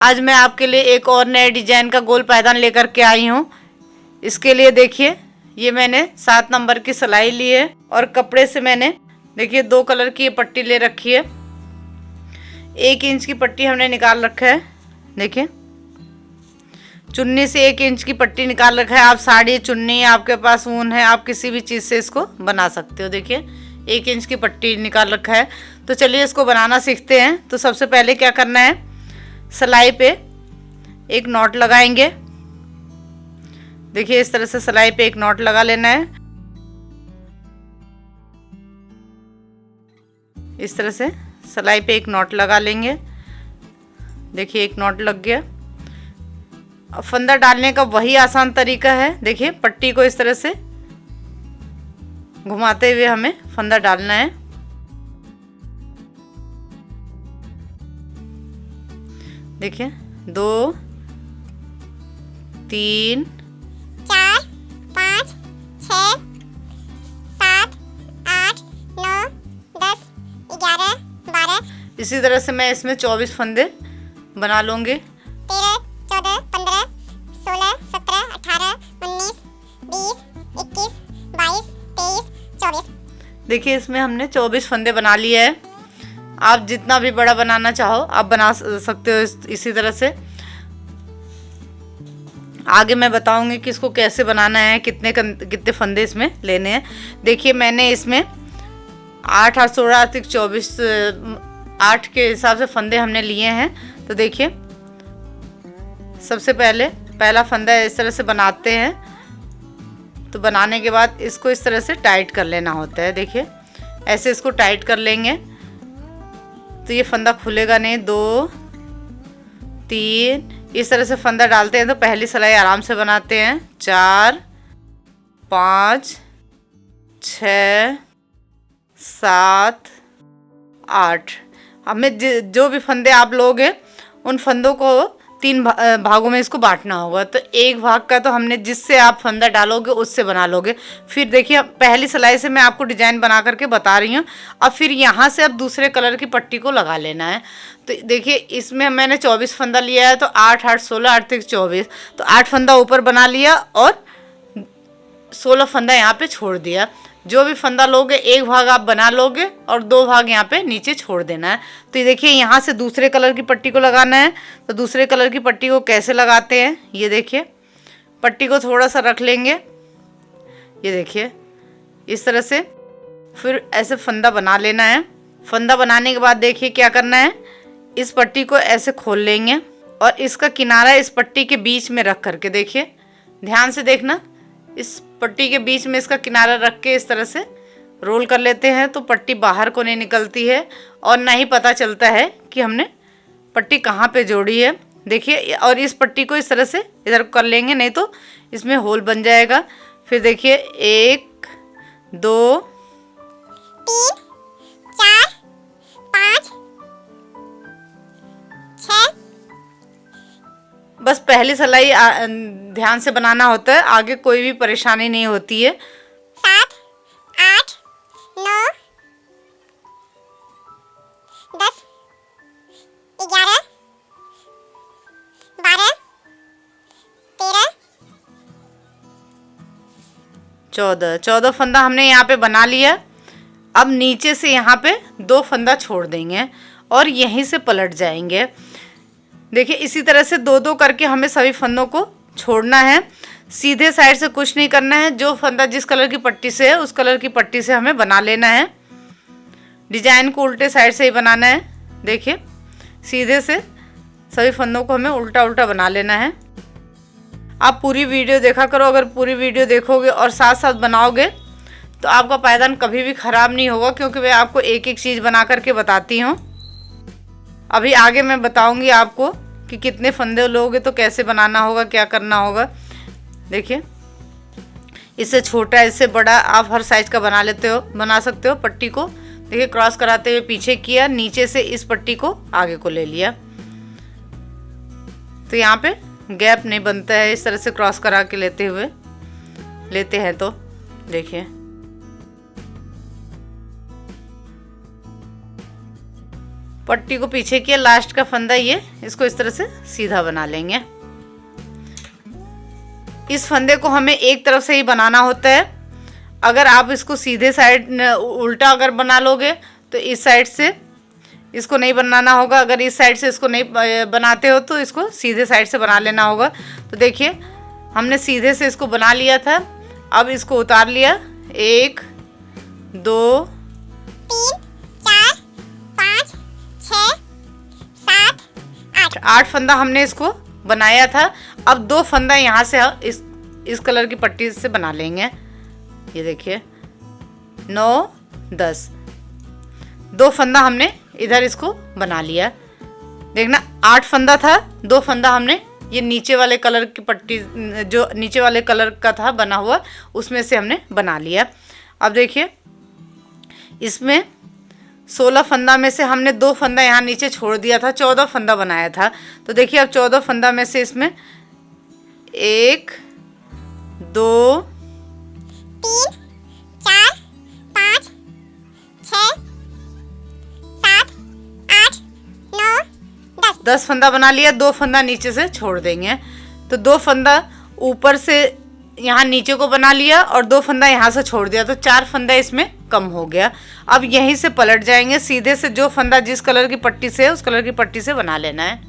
आज मैं आपके लिए एक और नए डिजाइन का गोल पायदान लेकर के आई हूँ। इसके लिए देखिए, ये मैंने 7 नंबर की सिलाई ली है और कपड़े से मैंने देखिए 2 कलर की ये पट्टी ले रखी है। 1 इंच की पट्टी हमने निकाल रखा है। देखिए, चुन्नी से 1 इंच की पट्टी निकाल रखा है। आप साड़ी, चुन्नी, आपके पास ऊन है, आप किसी भी चीज़ से इसको बना सकते हो। देखिए 1 इंच की पट्टी निकाल रखा है। तो चलिए इसको बनाना सीखते हैं। तो सबसे पहले क्या करना है, सिलाई पे एक नॉट लगाएंगे। देखिए इस तरह से सिलाई पे एक नॉट लगा लेना है। इस तरह से सिलाई पे एक नॉट लगा लेंगे। देखिए एक नॉट लग गया। अब फंदा डालने का वही आसान तरीका है। देखिए पट्टी को इस तरह से घुमाते हुए हमें फंदा डालना है। देखिए 2 3 4 5 6 7 8 9 10 11 12। इसी तरह से मैं इसमें 24 फंदे बना लूँगी। 13 14 15 16 17 18 19 20 21 22 23 24। देखिए इसमें हमने 24 फंदे बना लिए हैं। आप जितना भी बड़ा बनाना चाहो आप बना सकते हो। इसी तरह से आगे मैं बताऊंगी कि इसको कैसे बनाना है, कितने फंदे इसमें लेने हैं। देखिए मैंने इसमें 8 8 16 24 8 के हिसाब से फंदे हमने लिए हैं। तो देखिए सबसे पहला फंदा इस तरह से बनाते हैं। तो बनाने के बाद इसको इस तरह से टाइट कर लेना होता है। देखिए ऐसे इसको टाइट कर लेंगे तो ये फंदा खुलेगा नहीं। 2 3 इस तरह से फंदा डालते हैं तो पहली सिलाई आराम से बनाते हैं। 4 5 6 7 8। हमें जो भी फंदे आप लोगे उन फंदों को 3 भागों में इसको बांटना होगा। तो एक भाग का तो हमने जिससे आप फंदा डालोगे उससे बना लोगे। फिर देखिए पहली सिलाई से मैं आपको डिजाइन बना करके बता रही हूँ। अब फिर यहाँ से अब दूसरे कलर की पट्टी को लगा लेना है। तो देखिए इसमें मैंने 24 फंदा लिया है। तो 8 8 16 8 3 24। तो 8 फंदा ऊपर बना लिया और 16 फंदा यहाँ पे छोड़ दिया। जो भी फंदा लोगे एक भाग आप बना लोगे और 2 भाग यहाँ पे नीचे छोड़ देना है। तो ये देखिए यहाँ से दूसरे कलर की पट्टी को लगाना है। तो दूसरे कलर की पट्टी को कैसे लगाते हैं, ये देखिए पट्टी को थोड़ा सा रख लेंगे। ये देखिए इस तरह से फिर ऐसे फंदा बना लेना है। फंदा बनाने के बाद देखिए क्या करना है, इस पट्टी को ऐसे खोल लेंगे और इसका किनारा इस पट्टी के बीच में रख करके, देखिए ध्यान से देखना, इस पट्टी के बीच में इसका किनारा रख के इस तरह से रोल कर लेते हैं। तो पट्टी बाहर को नहीं निकलती है और ना ही पता चलता है कि हमने पट्टी कहाँ पे जोड़ी है। देखिए और इस पट्टी को इस तरह से इधर कर लेंगे, नहीं तो इसमें होल बन जाएगा। फिर देखिए 1 2 3 4 5 6। बस पहली सिलाई ध्यान से बनाना होता है, आगे कोई भी परेशानी नहीं होती है। 7 8 9 10 11 12 13 14 फंदा हमने यहाँ पे बना लिया। अब नीचे से यहाँ पे 2 फंदा छोड़ देंगे और यहीं से पलट जाएंगे। देखिए इसी तरह से 2 करके हमें सभी फंदों को छोड़ना है। सीधे साइड से कुछ नहीं करना है। जो फंदा जिस कलर की पट्टी से है उस कलर की पट्टी से हमें बना लेना है। डिजाइन को उल्टे साइड से ही बनाना है। देखिए सीधे से सभी फंदों को हमें उल्टा उल्टा बना लेना है। आप पूरी वीडियो देखा करो। अगर पूरी वीडियो देखोगे और साथ साथ बनाओगे तो आपका पायदान कभी भी ख़राब नहीं होगा, क्योंकि मैं आपको एक एक चीज़ बना करके बताती हूँ। अभी आगे मैं बताऊंगी आपको कि कितने फंदे लोगे तो कैसे बनाना होगा, क्या करना होगा। देखिए इससे छोटा, इससे बड़ा आप हर साइज का बना सकते हो पट्टी को। देखिए क्रॉस कराते हुए पीछे किया, नीचे से इस पट्टी को आगे को ले लिया तो यहाँ पे गैप नहीं बनता है। इस तरह से क्रॉस करा के लेते हैं तो देखिए पट्टी को पीछे किया, लास्ट का फंदा ये, इसको इस तरह से सीधा बना लेंगे। इस फंदे को हमें एक तरफ से ही बनाना होता है। अगर आप इसको सीधे साइड उल्टा अगर बना लोगे तो इस साइड से इसको नहीं बनाना होगा। अगर इस साइड से इसको नहीं बनाते हो तो इसको सीधे साइड से बना लेना होगा। तो देखिए हमने सीधे से इसको बना लिया था, अब इसको उतार लिया। 1 2 3 4 5 6 7 8 8 फंदा हमने इसको बनाया था। अब 2 फंदा यहाँ से इस कलर की पट्टी से बना लेंगे। ये देखिए 9 10 2 फंदा हमने इधर इसको बना लिया। देखना 8 फंदा था, 2 फंदा हमने ये नीचे वाले कलर की पट्टी, जो नीचे वाले कलर का था बना हुआ, उसमें से हमने बना लिया। अब देखिए इसमें 16 फंदा में से हमने 2 फंदा यहाँ नीचे छोड़ दिया था, 14 फंदा बनाया था। तो देखिए अब 14 फंदा में से इसमें 1 2 3 4 5 6 7 8 9 10 10 फंदा बना लिया, 2 फंदा नीचे से छोड़ देंगे। तो 2 फंदा ऊपर से यहाँ नीचे को बना लिया और 2 फंदा यहाँ से छोड़ दिया, तो 4 फंदा इसमें कम हो गया। अब यहीं से पलट जाएंगे, सीधे से जो फंदा जिस कलर की पट्टी से है उस कलर की पट्टी से बना लेना है।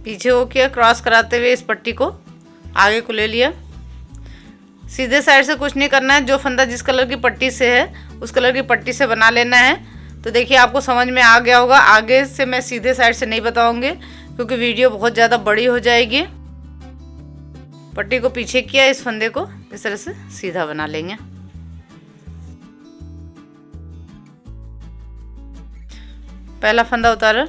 पीछे हो किया, क्रॉस कराते हुए इस पट्टी को आगे को ले लिया। सीधे साइड से कुछ नहीं करना है, जो फंदा जिस कलर की पट्टी से है उस कलर की पट्टी से बना लेना है। तो देखिए आपको समझ में आ गया होगा। आगे से मैं सीधे साइड से नहीं बताऊंगी क्योंकि वीडियो बहुत ज़्यादा बड़ी हो जाएगी। पट्टी को पीछे किया, इस फंदे को इस तरह से सीधा बना लेंगे। पहला फंदा उतारा,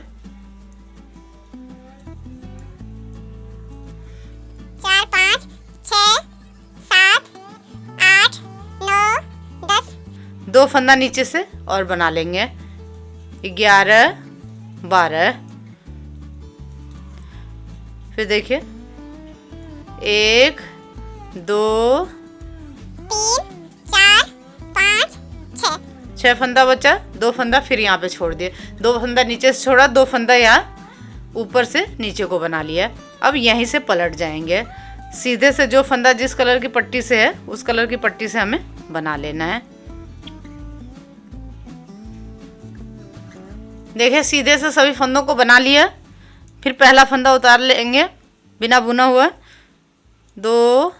4 5 6 7 8 9 10 2 फंदा नीचे से और बना लेंगे। 11 12 फिर देखिए 1 2 3 4 5 6 फंदा बचा, 2 फंदा फिर यहाँ पे छोड़ दिए, 2 फंदा नीचे से छोड़ा, 2 फंदा यहाँ ऊपर से नीचे को बना लिया। अब यहीं से पलट जाएंगे, सीधे से जो फंदा जिस कलर की पट्टी से है उस कलर की पट्टी से हमें बना लेना है। देखिए सीधे से सभी फंदों को बना लिया। फिर पहला फंदा उतार लेंगे बिना बुना हुआ। 2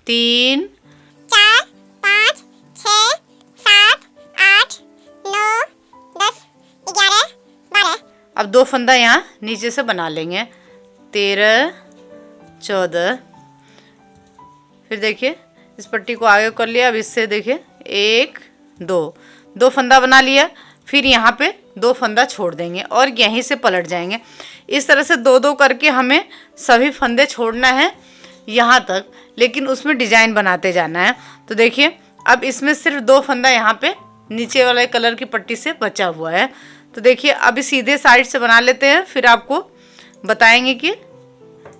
3 4 5 6 7 8 9 10 11 12 अब 2 फंदा यहाँ नीचे से बना लेंगे। 13 14 फिर देखिए इस पट्टी को आगे कर लिया। अब इससे देखिए 1 2 फंदा बना लिया, फिर यहाँ पे 2 फंदा छोड़ देंगे और यहीं से पलट जाएंगे। इस तरह से 2 करके हमें सभी फंदे छोड़ना है यहाँ तक, लेकिन उसमें डिजाइन बनाते जाना है। तो देखिए अब इसमें सिर्फ 2 फंदा यहाँ पे नीचे वाले कलर की पट्टी से बचा हुआ है। तो देखिए अभी सीधे साइड से बना लेते हैं, फिर आपको बताएंगे कि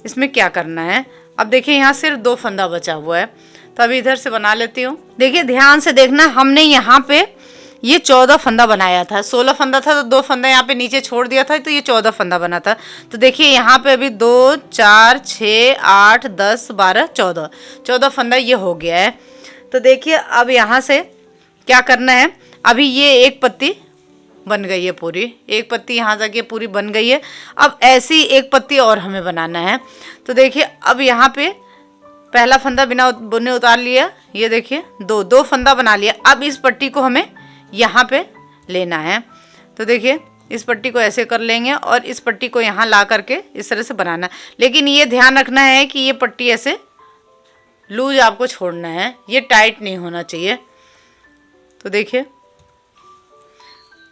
इसमें क्या करना है। अब देखिए यहाँ सिर्फ 2 फंदा बचा हुआ है, तो अभी इधर से बना लेती हूँ। देखिए ध्यान से देखना, हमने यहाँ पे ये 14 फंदा बनाया था। 16 फंदा था तो 2 फंदा यहाँ पे नीचे छोड़ दिया था, तो ये 14 फंदा बना था। तो देखिए यहाँ पे अभी 2 4 6 8 10 12 14 फंदा ये हो गया है। तो देखिए अब यहाँ से क्या करना है, अभी ये एक पत्ती बन गई है, पूरी एक पत्ती यहाँ तक ये पूरी बन गई है। अब ऐसी एक पत्ती और हमें बनाना है। तो देखिए अब यहाँ पे पहला फंदा बिना बुने उतार लिया, ये देखिए 2 फंदा बना लिया। अब इस पट्टी को हमें यहाँ पे लेना है। तो देखिए इस पट्टी को ऐसे कर लेंगे और इस पट्टी को यहाँ ला करके इस तरह से बनाना है। लेकिन ये ध्यान रखना है कि ये पट्टी ऐसे लूज आपको छोड़ना है, ये टाइट नहीं होना चाहिए। तो देखिए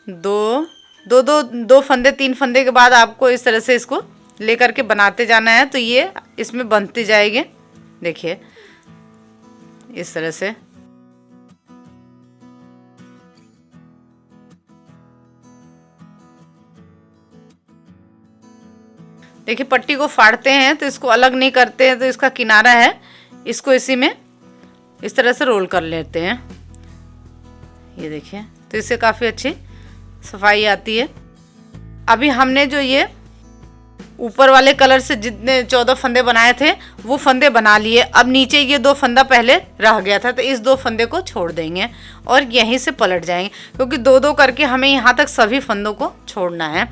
2 फंदे 3 फंदे के बाद आपको इस तरह से इसको ले करके बनाते जाना है, तो ये इसमें बनती जाएगी। देखिए इस तरह से देखिए पट्टी को फाड़ते हैं तो इसको अलग नहीं करते हैं, तो इसका किनारा है इसको इसी में इस तरह से रोल कर लेते हैं। ये देखिए, तो इससे काफ़ी अच्छी सफाई आती है। अभी हमने जो ये ऊपर वाले कलर से जितने 14 फंदे बनाए थे वो फंदे बना लिए। अब नीचे ये 2 फंदा पहले रह गया था, तो इस 2 फंदे को छोड़ देंगे और यहीं से पलट जाएंगे, क्योंकि 2-2 करके हमें यहाँ तक सभी फंदों को छोड़ना है।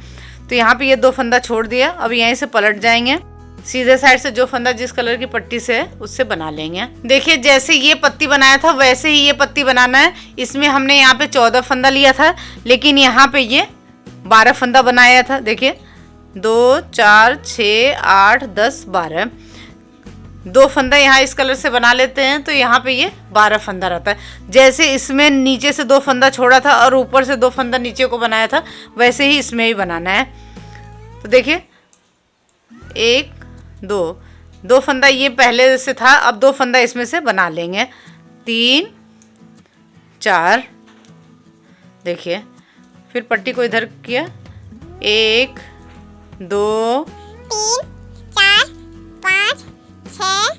तो यहाँ पे ये 2 फंदा छोड़ दिया। अब यहीं से पलट जाएंगे, सीधे साइड से जो फंदा जिस कलर की पट्टी से है उससे बना लेंगे। देखिए जैसे ये पत्ती बनाया था वैसे ही ये पत्ती बनाना है। इसमें हमने यहाँ पे 14 फंदा लिया था, लेकिन यहाँ पे ये 12 फंदा बनाया था। देखिए 2 4 6 8 10 12, 2 फंदा यहाँ इस कलर से बना लेते हैं, तो यहाँ पे ये 12 फंदा रहता है। जैसे इसमें नीचे से 2 फंदा छोड़ा था और ऊपर से 2 फंदा नीचे को बनाया था, वैसे ही इसमें भी बनाना है। तो देखिए 1 2 फंदा ये पहले से था, अब 2 फंदा इसमें से बना लेंगे। 3 4, देखिए फिर पट्टी को इधर किया, 1 2 3 4 5 6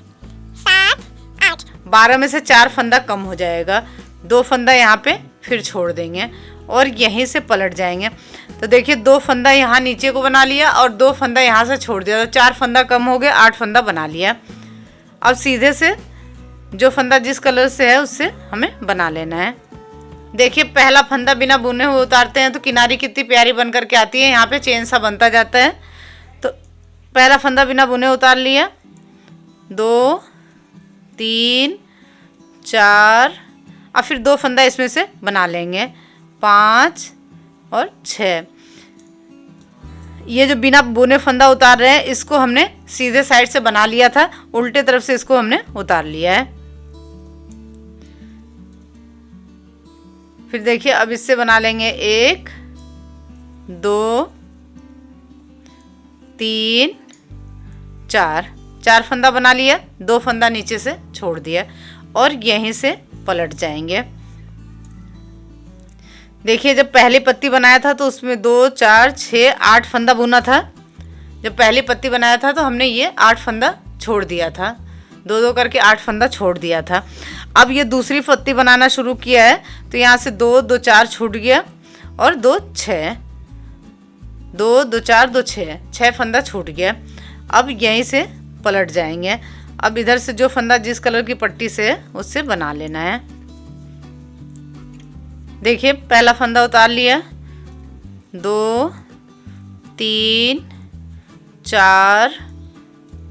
7 8। 12 में से 4 फंदा कम हो जाएगा, 2 फंदा यहाँ पे फिर छोड़ देंगे और यहीं से पलट जाएंगे। तो देखिए 2 फंदा यहाँ नीचे को बना लिया और 2 फंदा यहाँ से छोड़ दिया, तो 4 फंदा कम हो गए, 8 फंदा बना लिया। अब सीधे से जो फंदा जिस कलर से है उससे हमें बना लेना है। देखिए पहला फंदा बिना बुने हुए उतारते हैं तो किनारी कितनी प्यारी बन करके आती है, यहाँ पे चेन सा बनता जाता है। तो पहला फंदा बिना बुने उतार लिया, 2 3 4, अब फिर 2 फंदा इसमें से बना लेंगे, 5 और 6। ये जो बिना बुने फंदा उतार रहे हैं इसको हमने सीधे साइड से बना लिया था, उल्टे तरफ से इसको हमने उतार लिया है। फिर देखिए अब इससे बना लेंगे 1 2 3 4 फंदा बना लिया, 2 फंदा नीचे से छोड़ दिया और यहीं से पलट जाएंगे। देखिए जब पहली पत्ती बनाया था तो उसमें 2 4 6 8 फंदा बुना था। जब पहली पत्ती बनाया था तो हमने ये 8 फंदा छोड़ दिया था, 2-2 करके 8 फंदा छोड़ दिया था। अब ये दूसरी पत्ती बनाना शुरू किया है तो यहाँ से 2 2 4 छूट गया और 2 6, 2 2 4 2 6 फंदा छूट गया। अब यहीं से पलट जाएंगे। अब इधर से जो फंदा जिस कलर की पट्टी से है उससे बना लेना है। देखिए पहला फंदा उतार लिया, 2 3 4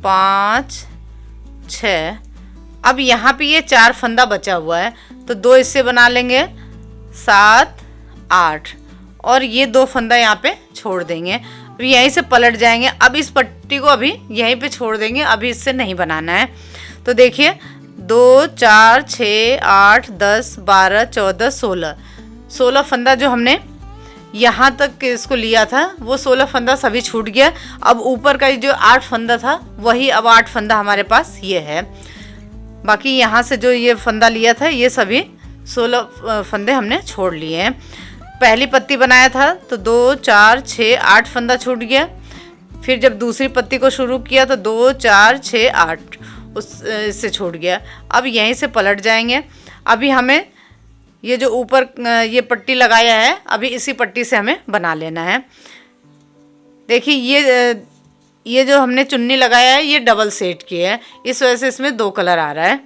5 6। अब यहाँ पे ये 4 फंदा बचा हुआ है तो 2 इससे बना लेंगे, 7 8 और ये 2 फंदा यहाँ पे छोड़ देंगे। अब यहीं से पलट जाएंगे। अब इस पट्टी को अभी यहीं पे छोड़ देंगे, अभी इससे नहीं बनाना है। तो देखिए 2 4 6 8 10 12 14 16 फंदा जो हमने यहाँ तक इसको लिया था वो 16 फंदा सभी छूट गया। अब ऊपर का जो 8 फंदा था वही अब 8 फंदा हमारे पास ये है। बाकी यहाँ से जो ये फंदा लिया था ये सभी 16 फंदे हमने छोड़ लिए हैं। पहली पत्ती बनाया था तो 2 4 6 8 फंदा छूट गया। फिर जब दूसरी पत्ती को शुरू किया तो 2 4 6 8 इससे छूट गया। अब यहीं से पलट जाएंगे। अभी हमें ये जो ऊपर ये पट्टी लगाया है अभी इसी पट्टी से हमें बना लेना है। देखिए ये जो हमने चुन्नी लगाया है ये डबल सेट की है, इस वजह से इसमें 2 कलर आ रहा है।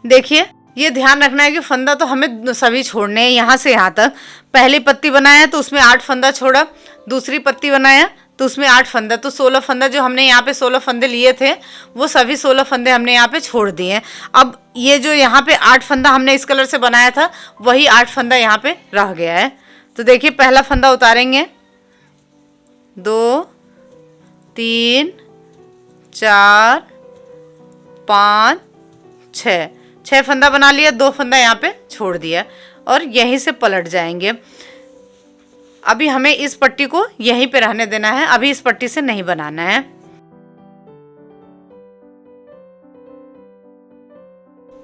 देखिए ये ध्यान रखना है कि फंदा तो हमें सभी छोड़ने हैं यहाँ से यहाँ तक। पहली पत्ती बनाया तो उसमें 8 फंदा छोड़ा, दूसरी पत्ती बनाया तो उसमें 8 फंदा, तो 16 फंदा जो हमने यहाँ पे 16 फंदे लिए थे वो सभी 16 फंदे हमने यहाँ पे छोड़ दिए। अब ये जो यहाँ पे 8 फंदा हमने इस कलर से बनाया था वही 8 फंदा यहाँ पे रह गया है। तो देखिए पहला फंदा उतारेंगे, 2 3 4 5 6 फंदा बना लिया, 2 फंदा यहाँ पे छोड़ दिया और यहीं से पलट जाएंगे। अभी हमें इस पट्टी को यहीं पे रहने देना है, अभी इस पट्टी से नहीं बनाना है।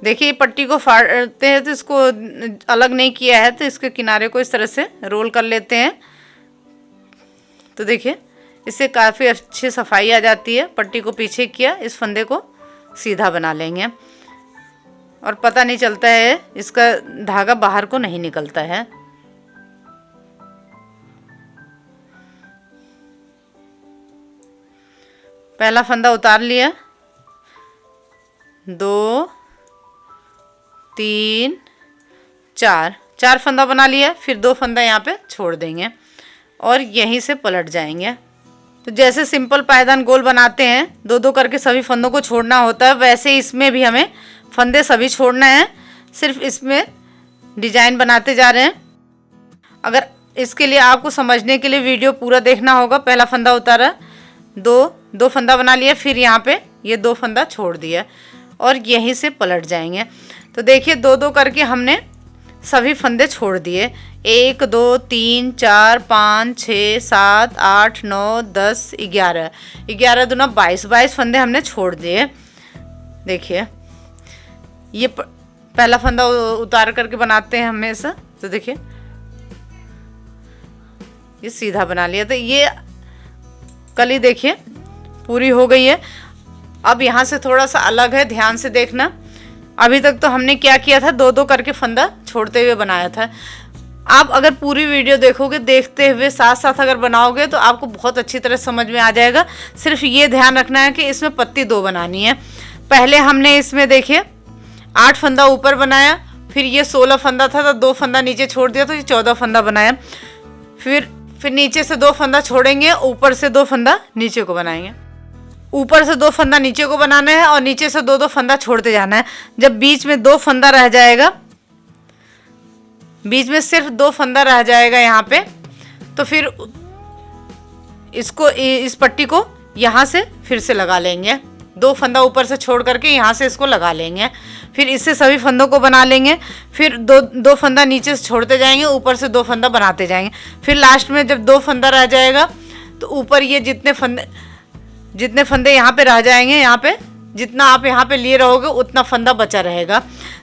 देखिए पट्टी को फाड़ते हैं तो इसको अलग नहीं किया है, तो इसके किनारे को इस तरह से रोल कर लेते हैं। तो देखिए इससे काफ़ी अच्छी सफाई आ जाती है। पट्टी को पीछे किया, इस फंदे को सीधा बना लेंगे और पता नहीं चलता है, इसका धागा बाहर को नहीं निकलता है। पहला फंदा उतार लिया, 2 3 4 फंदा बना लिया। फिर 2 फंदा यहाँ पे छोड़ देंगे और यहीं से पलट जाएंगे। तो जैसे सिंपल पायदान गोल बनाते हैं, 2-2 करके सभी फंदों को छोड़ना होता है, वैसे इसमें भी हमें फंदे सभी छोड़ना है। सिर्फ इसमें डिजाइन बनाते जा रहे हैं। अगर इसके लिए आपको समझने के लिए वीडियो पूरा देखना होगा। पहला फंदा उतारा, 2 फंदा बना लिया, फिर यहाँ पे ये 2 फंदा छोड़ दिया और यहीं से पलट जाएंगे। तो देखिए 2-2 करके हमने सभी फंदे छोड़ दिए। 1 2 3 4 5 6 7 8 9 10 11 11 दूना 22 फंदे हमने छोड़ दिए। देखिए ये पहला फंदा उतार करके बनाते हैं हमेशा। तो देखिए ये सीधा बना लिया। तो ये कली देखिए पूरी हो गई है। अब यहाँ से थोड़ा सा अलग है, ध्यान से देखना। अभी तक तो हमने क्या किया था, 2-2 करके फंदा छोड़ते हुए बनाया था। आप अगर पूरी वीडियो देखोगे, देखते हुए साथ साथ अगर बनाओगे तो आपको बहुत अच्छी तरह समझ में आ जाएगा। सिर्फ ये ध्यान रखना है कि इसमें पत्ती 2 बनानी है। पहले हमने इसमें देखिए 8 फंदा ऊपर बनाया, फिर ये 16 फंदा था तो 2 फंदा नीचे छोड़ दिया, तो ये 14 फंदा बनाया। फिर नीचे से 2 फंदा छोड़ेंगे, ऊपर से 2 फंदा नीचे को बनाएंगे। ऊपर से 2 फंदा नीचे को बनाना है और नीचे से 2-2 फंदा छोड़ते जाना है। जब बीच में 2 फंदा रह जाएगा, बीच में सिर्फ 2 फंदा रह जाएगा यहाँ पे, तो फिर इसको, इस पट्टी को यहाँ से फिर से लगा लेंगे। 2 फंदा ऊपर से छोड़ करके यहाँ से इसको लगा लेंगे। फिर इससे सभी फंदों को बना लेंगे। फिर 2 फंदा नीचे से छोड़ते जाएंगे, ऊपर से 2 फंदा बनाते जाएंगे। फिर लास्ट में जब 2 फंदा रह जाएगा तो ऊपर ये जितने फंदे यहाँ पे रह जाएंगे, यहाँ पे जितना आप यहाँ पे लिए रहोगे उतना फंदा बचा रहेगा।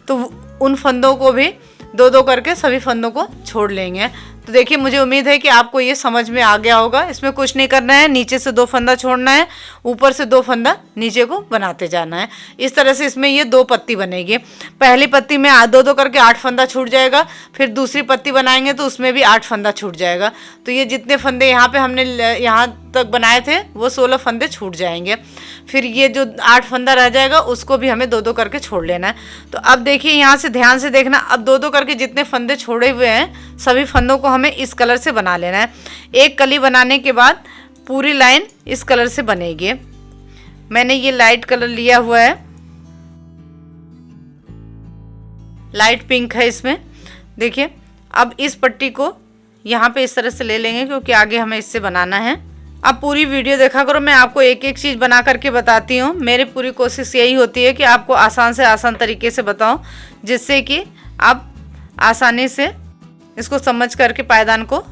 तो उन फंदों को भी 2-2 करके सभी फंदों को छोड़ लेंगे। तो देखिए मुझे उम्मीद है कि आपको ये समझ में आ गया होगा। इसमें कुछ नहीं करना है, नीचे से 2 फंदा छोड़ना है, ऊपर से 2 फंदा नीचे को बनाते जाना है। इस तरह से इसमें ये 2 पत्ती बनेगी। पहली पत्ती में 2-2 करके 8 फंदा छूट जाएगा। फिर दूसरी पत्ती बनाएंगे तो उसमें भी 8 फंदा छूट जाएगा। तो ये जितने फंदे यहाँ पे हमने यहाँ तक बनाए थे वो 16 फंदे छूट जाएंगे। फिर ये जो 8 फंदा रह जाएगा उसको भी हमें 2-2 करके छोड़ लेना है। तो अब देखिए यहाँ से ध्यान से देखना। अब 2-2 करके जितने फंदे छोड़े हुए हैं सभी फंदों को हमें इस कलर से बना लेना है। एक कली बनाने के बाद पूरी लाइन इस कलर से बनेगी। मैंने ये लाइट कलर लिया हुआ है, लाइट पिंक है इसमें। देखिए अब इस पट्टी को यहाँ पे इस तरह से ले लेंगे क्योंकि आगे हमें इससे बनाना है। अब पूरी वीडियो देखा करो, मैं आपको एक एक चीज़ बना करके बताती हूँ। मेरी पूरी कोशिश यही होती है कि आपको आसान से आसान तरीके से बताऊँ, जिससे कि आप आसानी से इसको समझ करके पायदान को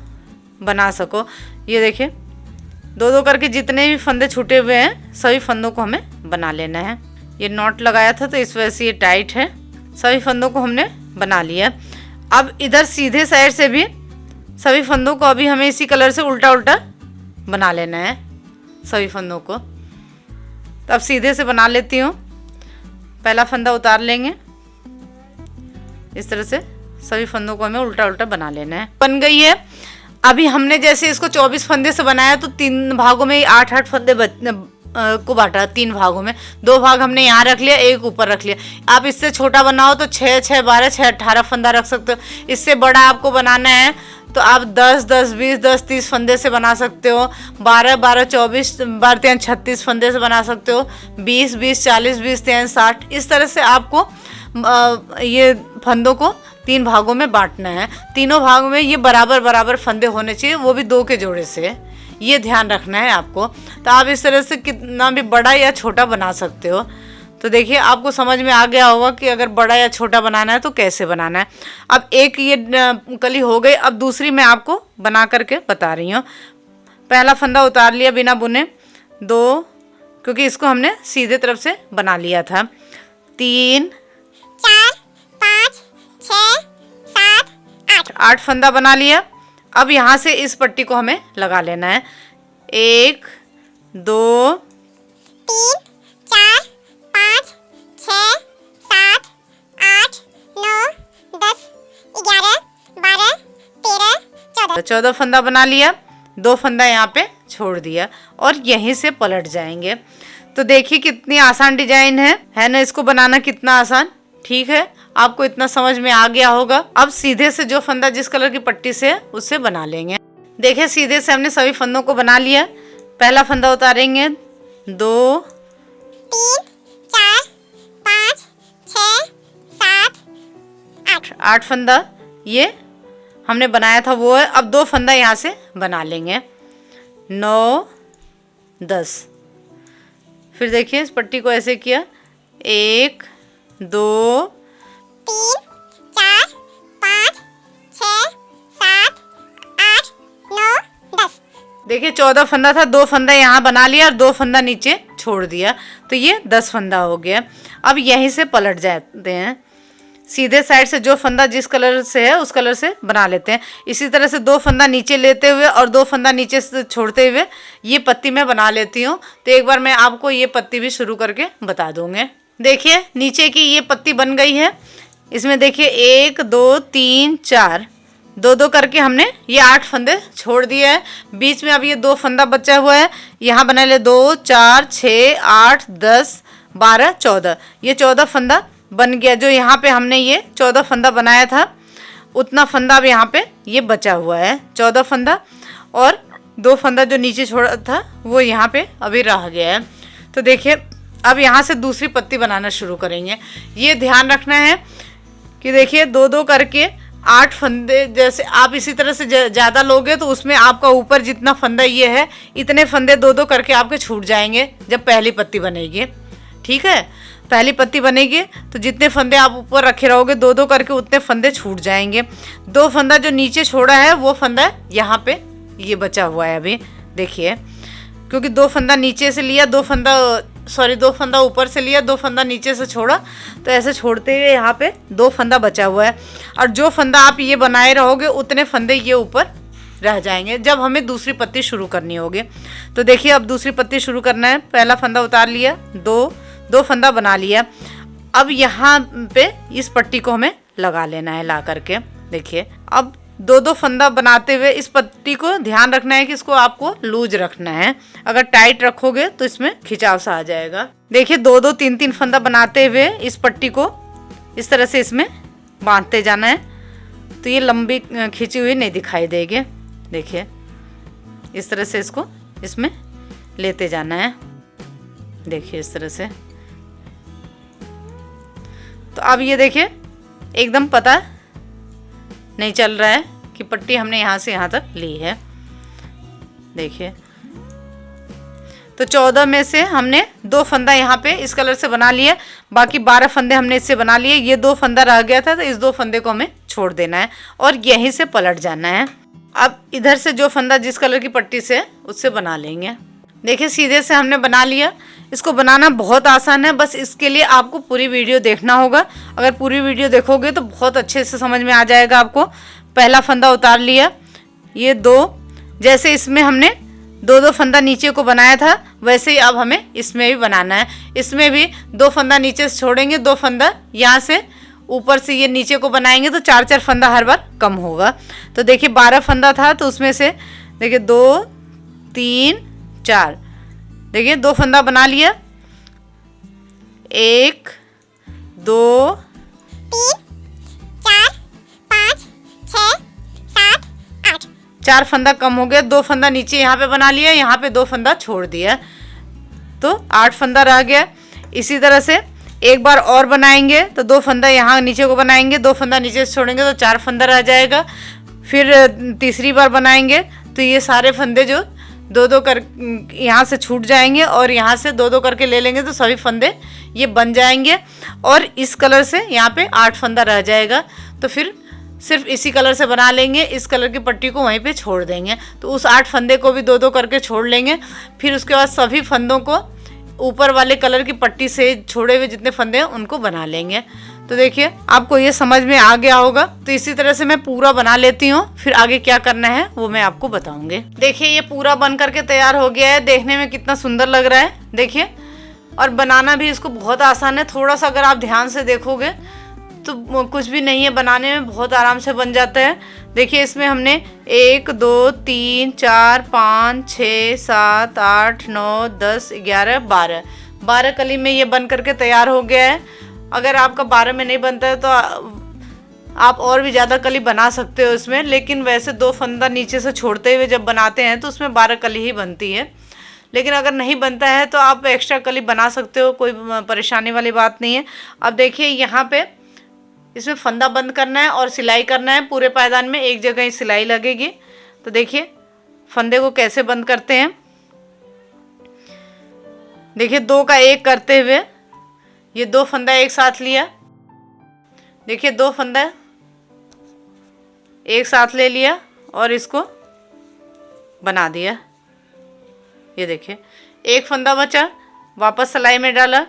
बना सको। ये देखिए 2-2 करके जितने भी फंदे छूटे हुए हैं सभी फंदों को हमें बना लेना है। ये नॉट लगाया था तो इस वजह से ये टाइट है। सभी फंदों को हमने बना लिया। अब इधर सीधे साइड से भी सभी फंदों को अभी हमें इसी कलर से उल्टा उल्टा बना लेना है सभी फंदों को। तो अब सीधे से बना लेती हूँ। पहला फंदा उतार लेंगे, इस तरह से सभी फंदों को हमें उल्टा उल्टा बना लेना है। बन गई है। अभी हमने जैसे इसको 24 फंदे से बनाया तो 3 भागों में 8-8 फंदे को बांटा। 3 भागों में 2 भाग हमने यहाँ रख लिया, 1 ऊपर रख लिया। आप इससे छोटा बनाओ तो 6-6 12 6-18 फंदा रख सकते हो। इससे बड़ा आपको बनाना है तो आप 10-10 20 10-30 फंदे से बना सकते हो। 12-12 24 12 36 फंदे से बना सकते हो। 20-20 40 20 60 इस तरह से आपको ये फंदों को 3 भागों में बांटना है। तीनों भागों में ये बराबर बराबर फंदे होने चाहिए, वो भी 2 के जोड़े से। ये ध्यान रखना है आपको। तो आप इस तरह से कितना भी बड़ा या छोटा बना सकते हो। तो देखिए आपको समझ में आ गया होगा कि अगर बड़ा या छोटा बनाना है तो कैसे बनाना है। अब एक ये कली हो गई। अब दूसरी मैं आपको बना करके बता रही हूँ। पहला फंदा उतार लिया बिना बुने, 2 क्योंकि इसको हमने सीधे तरफ से बना लिया था, 3 4 5 6 7 8। 8 फंदा बना लिया। अब यहाँ से इस पट्टी को हमें लगा लेना है। 1 2 3 4 5 6 7 8 9 10 11 12 13 14। 14 फंदा बना लिया। 2 फंदा यहाँ पे छोड़ दिया और यहीं से पलट जाएंगे। तो देखिए कितनी आसान डिजाइन है ना। इसको बनाना कितना आसान। ठीक है, आपको इतना समझ में आ गया होगा। अब सीधे से जो फंदा जिस कलर की पट्टी से है उससे बना लेंगे। देखिए सीधे से हमने सभी फंदों को बना लिया। पहला फंदा उतारेंगे, 2 3 4 5 6 7 8। 8 फंदा ये हमने बनाया था वो है। अब 2 फंदा यहाँ से बना लेंगे, 9 10। फिर देखिए इस पट्टी को ऐसे किया, 1 2 3 4 5 6 7 8 9 10। देखिए 14 फंदा था। 2 फंदा यहाँ बना लिया और 2 फंदा नीचे छोड़ दिया, तो ये 10 फंदा हो गया। अब यहीं से पलट जाते हैं। सीधे साइड से जो फंदा जिस कलर से है उस कलर से बना लेते हैं। इसी तरह से 2 फंदा नीचे लेते हुए और 2 फंदा नीचे से छोड़ते हुए ये पत्ती मैं बना लेती हूँ। तो एक बार मैं आपको ये पत्ती भी शुरू करके बता दूँगी। देखिए नीचे की ये पत्ती बन गई है। इसमें देखिए 1 2 3 4 2 करके हमने ये 8 फंदे छोड़ दिए हैं। बीच में अब ये 2 फंदा बचा हुआ है। यहाँ बना ले 2 4 6 8 10 12 14। ये 14 फंदा बन गया। जो यहाँ पे हमने ये 14 फंदा बनाया था उतना फंदा अब यहाँ पे ये बचा हुआ है, 14 फंदा। और 2 फंदा जो नीचे छोड़ा था वो यहाँ पे अभी रह गया है। तो देखिए अब यहाँ से दूसरी पत्ती बनाना शुरू करेंगे। ये ध्यान रखना है कि देखिए 2 करके 8 फंदे, जैसे आप इसी तरह से ज़्यादा लोगे तो उसमें आपका ऊपर जितना फंदा ये है इतने फंदे 2 करके आपके छूट जाएंगे जब पहली पत्ती बनेगी। ठीक है, पहली पत्ती बनेगी तो जितने फंदे आप ऊपर रखे रहोगे 2 करके उतने फंदे छूट जाएंगे। 2 फंदा जो नीचे छोड़ा है वो फंदा यहाँ पे ये बचा हुआ है अभी। देखिए क्योंकि 2 फंदा नीचे से लिया, 2 फंदा ऊपर से लिया, 2 फंदा नीचे से छोड़ा, तो ऐसे छोड़ते हुए यहाँ पे 2 फंदा बचा हुआ है। और जो फंदा आप ये बनाए रहोगे उतने फंदे ये ऊपर रह जाएंगे जब हमें दूसरी पत्ती शुरू करनी होगी। तो देखिए अब दूसरी पत्ती शुरू करना है। पहला फंदा उतार लिया, 2 फंदा बना लिया। अब यहाँ पे इस पट्टी को हमें लगा लेना है ला करके। देखिए अब 2 फंदा बनाते हुए इस पट्टी को ध्यान रखना है कि इसको आपको लूज रखना है। अगर टाइट रखोगे तो इसमें खिंचाव सा आ जाएगा। देखिए 2 3 फंदा बनाते हुए इस पट्टी को इस तरह से इसमें बांधते जाना है, तो ये लंबी खींची हुई नहीं दिखाई देगी। देखिए इस तरह से इसको इसमें लेते जाना है। देखिए इस तरह से। तो अब ये देखिए एकदम पता नहीं चल रहा है कि पट्टी हमने यहाँ से यहाँ तक ली है। देखिए तो 14 में से हमने 2 फंदा यहाँ पे इस कलर से बना लिए, बाकी 12 फंदे हमने इससे बना लिए। ये 2 फंदा रह गया था तो इस 2 फंदे को हमें छोड़ देना है और यहीं से पलट जाना है। अब इधर से जो फंदा जिस कलर की पट्टी से उससे बना लेंगे। देखिए सीधे से हमने बना लिया। इसको बनाना बहुत आसान है, बस इसके लिए आपको पूरी वीडियो देखना होगा। अगर पूरी वीडियो देखोगे तो बहुत अच्छे से समझ में आ जाएगा आपको। पहला फंदा उतार लिया, ये 2, जैसे इसमें हमने 2 फंदा नीचे को बनाया था वैसे ही अब हमें इसमें भी बनाना है। इसमें भी 2 फंदा नीचे से छोड़ेंगे, 2 फंदा यहाँ से ऊपर से ये नीचे को बनाएंगे तो 4 फंदा हर बार कम होगा। तो देखिए 12 फंदा था तो उसमें से देखिए 2 3 4, देखिए 2 फंदा बना लिया, 1 2 3 4 5 6 7 8। 4 फंदा कम हो गया। 2 फंदा नीचे यहाँ पे बना लिया, यहाँ पे 2 फंदा छोड़ दिया, तो 8 फंदा रह गया। इसी तरह से एक बार और बनाएंगे तो 2 फंदा यहाँ नीचे को बनाएंगे, 2 फंदा नीचे से छोड़ेंगे तो 4 फंदा रह जाएगा। फिर तीसरी बार बनाएंगे तो ये सारे फंदे जो 2 कर यहाँ से छूट जाएंगे और यहाँ से 2 करके ले लेंगे तो सभी फंदे ये बन जाएंगे। और इस कलर से यहाँ पे 8 फंदा रह जाएगा। तो फिर सिर्फ इसी कलर से बना लेंगे, इस कलर की पट्टी को वहीं पे छोड़ देंगे, तो उस 8 फंदे को भी 2 करके छोड़ लेंगे। फिर उसके बाद सभी फंदों को ऊपर वाले कलर की पट्टी से छोड़े हुए जितने फंदे हैं उनको बना लेंगे। तो देखिए आपको ये समझ में आ गया होगा। तो इसी तरह से मैं पूरा बना लेती हूँ, फिर आगे क्या करना है वो मैं आपको बताऊंगी। देखिए ये पूरा बन करके तैयार हो गया है, देखने में कितना सुंदर लग रहा है देखिए। और बनाना भी इसको बहुत आसान है, थोड़ा सा अगर आप ध्यान से देखोगे तो कुछ भी नहीं है, बनाने में बहुत आराम से बन जाता है। देखिए इसमें हमने 1 2 3 4 5 6 7 8 9 10 11 12 कली में ये बन करके तैयार हो गया है। अगर आपका 12 में नहीं बनता है तो आप और भी ज़्यादा कली बना सकते हो इसमें, लेकिन वैसे 2 फंदा नीचे से छोड़ते हुए जब बनाते हैं तो उसमें 12 कली ही बनती है। लेकिन अगर नहीं बनता है तो आप एक्स्ट्रा कली बना सकते हो, कोई परेशानी वाली बात नहीं है। अब देखिए यहाँ पे इसमें फंदा बंद करना है और सिलाई करना है। पूरे पायदान में एक जगह ही सिलाई लगेगी। तो देखिए फंदे को कैसे बंद करते हैं। देखिए 2 का 1 करते हुए ये 2 फंदा एक साथ लिया। देखिए 2 फंदा एक साथ ले लिया और इसको बना दिया। ये देखिए 1 फंदा बचा, वापस सिलाई में डाला,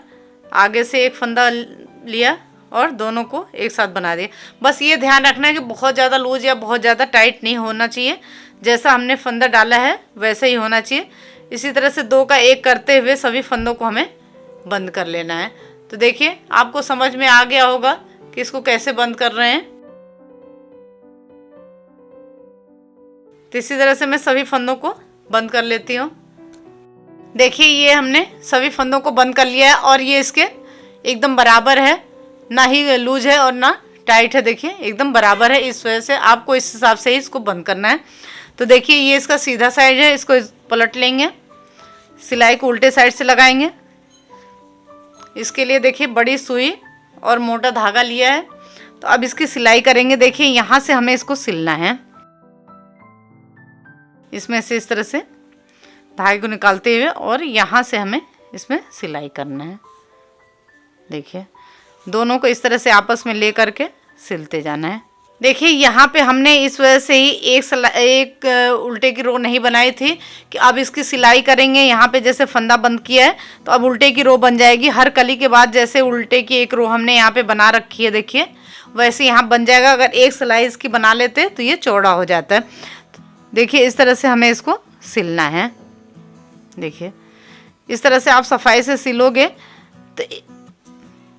आगे से 1 फंदा लिया और दोनों को एक साथ बना दिया। बस ये ध्यान रखना है कि बहुत ज़्यादा लूज या बहुत ज़्यादा टाइट नहीं होना चाहिए, जैसा हमने फंदा डाला है वैसे ही होना चाहिए। इसी तरह से 2 का 1 करते हुए सभी फंदों को हमें बंद कर लेना है। तो देखिए आपको समझ में आ गया होगा कि इसको कैसे बंद कर रहे हैं। तो इसी तरह से मैं सभी फंदों को बंद कर लेती हूँ। देखिए ये हमने सभी फंदों को बंद कर लिया है और ये इसके एकदम बराबर है, ना ही लूज है और ना टाइट है। देखिए एकदम बराबर है, इस वजह से आपको इस हिसाब से ही इसको बंद करना है। तो देखिए ये इसका सीधा साइड है, इसको पलट लेंगे, सिलाई को उल्टे साइड से लगाएंगे। इसके लिए देखिए बड़ी सुई और मोटा धागा लिया है। तो अब इसकी सिलाई करेंगे। देखिए यहाँ से हमें इसको सिलना है, इसमें से इस तरह से धागे को निकालते हुए और यहाँ से हमें इसमें सिलाई करना है। देखिए दोनों को इस तरह से आपस में ले करके सिलते जाना है। देखिए यहाँ पे हमने इस वजह से ही एक उल्टे की रो नहीं बनाई थी कि अब इसकी सिलाई करेंगे। यहाँ पे जैसे फंदा बंद किया है तो अब उल्टे की रो बन जाएगी। हर कली के बाद जैसे उल्टे की एक रो हमने यहाँ पे बना रखी है देखिए, वैसे यहाँ बन जाएगा। अगर एक सिलाई इसकी बना लेते तो ये चौड़ा हो जाता है। देखिए इस तरह से हमें इसको सिलना है। देखिए इस तरह से आप सफाई से सिलोगे तो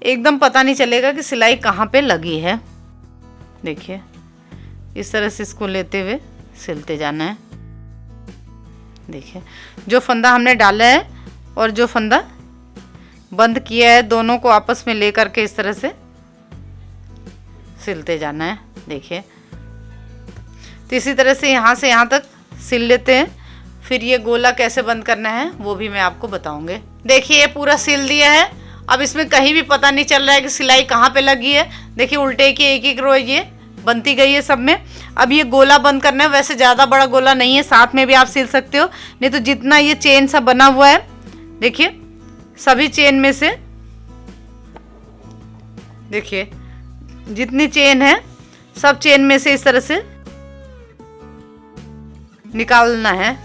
एकदम पता नहीं चलेगा कि सिलाई कहाँ पे लगी है। देखिए इस तरह से इसको लेते हुए सिलते जाना है। देखिए जो फंदा हमने डाला है और जो फंदा बंद किया है दोनों को आपस में ले करके इस तरह से सिलते जाना है। देखिए तो इसी तरह से यहाँ तक सिल लेते हैं। फिर ये गोला कैसे बंद करना है वो भी मैं आपको बताऊंगी। देखिए ये पूरा सिल दिया है। अब इसमें कहीं भी पता नहीं चल रहा है कि सिलाई कहाँ पे लगी है। देखिए उल्टे की एक एक रो ये बनती गई है सब में। अब ये गोला बंद करना है। वैसे ज़्यादा बड़ा गोला नहीं है, साथ में भी आप सिल सकते हो, नहीं तो जितना ये चेन सा बना हुआ है देखिए सभी चेन में से देखिए जितनी चेन है सब चेन में से इस तरह से निकालना है।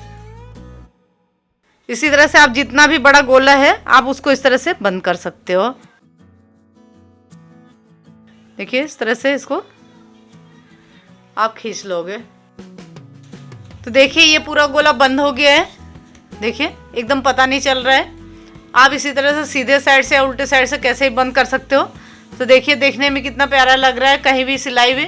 इसी तरह से आप जितना भी बड़ा गोला है आप उसको इस तरह से बंद कर सकते हो। देखिए इस तरह से इसको आप खींच लोगे तो देखिए ये पूरा गोला बंद हो गया है। देखिए एकदम पता नहीं चल रहा है। आप इसी तरह से सीधे साइड से या उल्टे साइड से कैसे भी बंद कर सकते हो। तो देखिए देखने में कितना प्यारा लग रहा है, कहीं भी सिलाई भी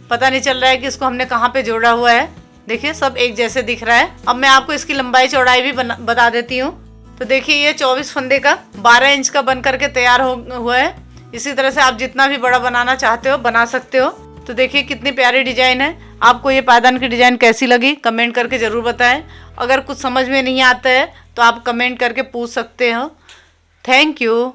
पता नहीं चल रहा है कि इसको हमने कहाँ पे जोड़ा हुआ है। देखिए सब एक जैसे दिख रहा है। अब मैं आपको इसकी लंबाई चौड़ाई भी बता देती हूँ। तो देखिए ये 24 फंदे का 12 इंच का बन करके तैयार हुआ है। इसी तरह से आप जितना भी बड़ा बनाना चाहते हो बना सकते हो। तो देखिए कितनी प्यारी डिजाइन है। आपको ये पायदान की डिजाइन कैसी लगी कमेंट करके ज़रूर बताएं। अगर कुछ समझ में नहीं आता है तो आप कमेंट करके पूछ सकते हो। Thank you.